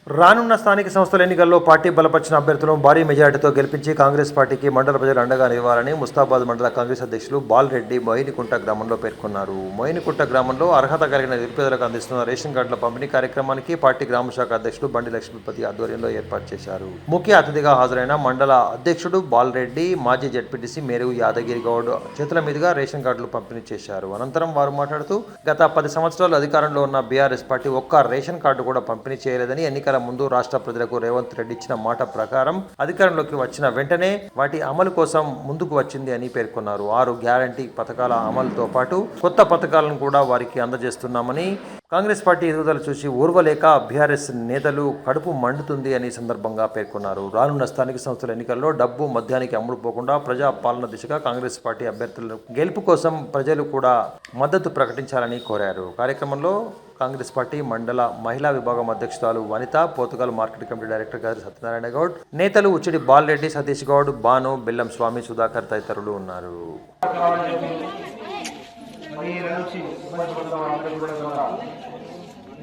రానున్న స్థానిక సంస్థల ఎన్నికల్లో పార్టీ బలపరిచిన అభ్యర్థులను భారీ మెజార్టీతో గెలిపించి కాంగ్రెస్ పార్టీకి మండల ప్రజలు అండగా నిలవాలని ముస్తాబాద్ మండల కాంగ్రెస్ అధ్యక్షులు బాలరెడ్డి మోయినకుంట గ్రామంలో పేర్కొన్నారు. మోయినకుంట గ్రామంలో అర్హత కలిగిన నిరుపేదలకు అందిస్తున్న రేషన్ కార్డుల పంపిణీ కార్యక్రమానికి పార్టీ గ్రామ శాఖ అధ్యక్షుడు బండి లక్ష్మీపతి ఆధ్వర్యంలో ఏర్పాటు చేశారు. ముఖ్య అతిథిగా హాజరైన మండల అధ్యక్షుడు బాలరెడ్డి, మాజీ జడ్పీటీసీ మేరు యాదగిరి గౌడ్ చేతుల మీదుగా రేషన్ కార్డులు పంపిణీ చేశారు. అనంతరం వారు మాట్లాడుతూ గత 10 సంవత్సరాలు అధికారంలో ఉన్న బీఆర్ఎస్ పార్టీ ఒక్క రేషన్ కార్డు కూడా పంపిణీ చేయలేదని, ఎన్నికల ముందు రాష్ట్ర ప్రజలకు రేవంత్ రెడ్డి ఇచ్చిన మాట ప్రకారం అధికారంలోకి వచ్చిన వెంటనే వాటి అమలు కోసం ముందుకు వచ్చింది అని పేర్కొన్నారు. 6 గ్యారంటీ పథకాల అమలుతో పాటు కొత్త పథకాలను కూడా వారికి అందజేస్తున్నామని, కాంగ్రెస్ పార్టీ ఎదుగుదల చూసి ఓర్వలేక బీఆర్ఎస్ నేతలు కడుపు మండుతుంది అని సందర్భంగా పేర్కొన్నారు. రానున్న స్థానిక సంస్థల ఎన్నికల్లో డబ్బు మద్యానికి అమ్ముడుపోకుండా ప్రజా పాలన దిశగా కాంగ్రెస్ పార్టీ అభ్యర్థుల గెలుపు కోసం ప్రజలు కూడా మద్దతు ప్రకటించాలని కోరారు. కార్యక్రమంలో కాంగ్రెస్ పార్టీ మండల మహిళా విభాగం అధ్యక్షురాలు వనిత, పోతుగల్ మార్కెట్ కమిటీ డైరెక్టర్ గారు సత్యనారాయణ గౌడ్, నేతలు ఉచ్చిడి బాలరెడ్డి, సతీష్ గౌడ్, బాను, బెల్లం స్వామి, సుధాకర్ తదితరులు ఉన్నారు.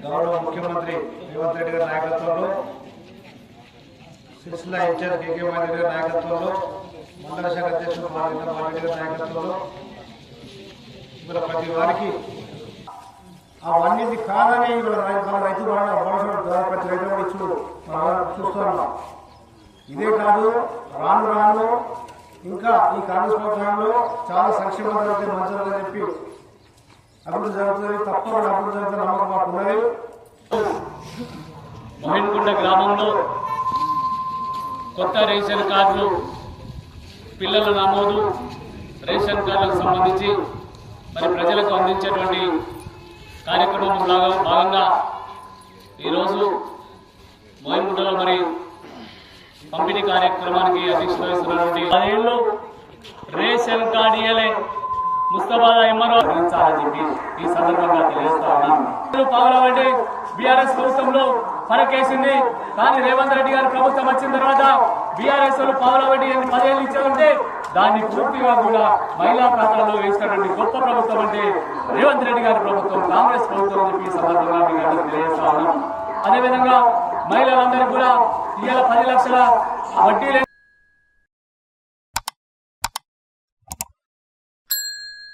గౌరవ ముఖ్యమంత్రి రేవంత్ రెడ్డి గారి నాయకత్వంలో, సిరిసిల్ల ఇన్ఛార్జ్ కేకే మాధవ్ గారి నాయకత్వంలో, మండల శాఖ అధ్యక్షుడు మాధవ్ గారి నాయకత్వంలో ఇక్కడ ప్రతి వారికి అవన్నీ కాదని మన రైతు ప్రతి రైతు కూడా ఇచ్చు మనం చూస్తున్నాం. ఇదే కాదు, రాను రాను ఇంకా ఈ కాంగ్రెస్ ప్రభుత్వంలో చాలా సంక్షేమ జరుగుతాయి, మంచిదని చెప్పి అభివృద్ధి జరుగుతుంది, తప్పకుండా అభివృద్ధి జరుగుతున్న నమ్మకం మాకు ఉన్నది. మోయినకుంట గ్రామంలో కొత్త రేషన్ కార్డులు, పిల్లల నమోదు, రేషన్ కార్డులకు సంబంధించి మరి ప్రజలకు అందించేటువంటి కార్యక్రమంలో భాగంగా ఈరోజు మోయినకుంటలో మరి పంపిణీ కార్యక్రమానికి అధ్యక్షత వహిస్తున్నటువంటి 10 ఏళ్ళు రేషన్ కార్డు ఇయ్యలే ముస్తాబాద్ ఎంఆర్ఓ అందించాలని చెప్పి ఈ సందర్భంగా తెలియజేస్తా ఉన్నాను. పావులవంటి బీఆర్ఎస్ ప్రభుత్వంలో ఫరకేసింది, కానీ రేవంత్ రెడ్డి గారి ప్రభుత్వం వచ్చిన తర్వాత బీఆర్ఎస్ పావులవంటి 10 ఏళ్ళు ఇచ్చారంటే దాన్ని పూర్తిగా కూడా మహిళా ఖాతాలో వేసినటువంటి గొప్ప ప్రభుత్వం అంటే రేవంత్ రెడ్డి గారి ప్రభుత్వం, కాంగ్రెస్ ప్రభుత్వం చెప్పి ఈ సందర్భంగా మీకు తెలియజేస్తా ఉన్నాం. అదేవిధంగా మహిళలందరికీ కూడా ఇవాళ 10 లక్షల వడ్డీ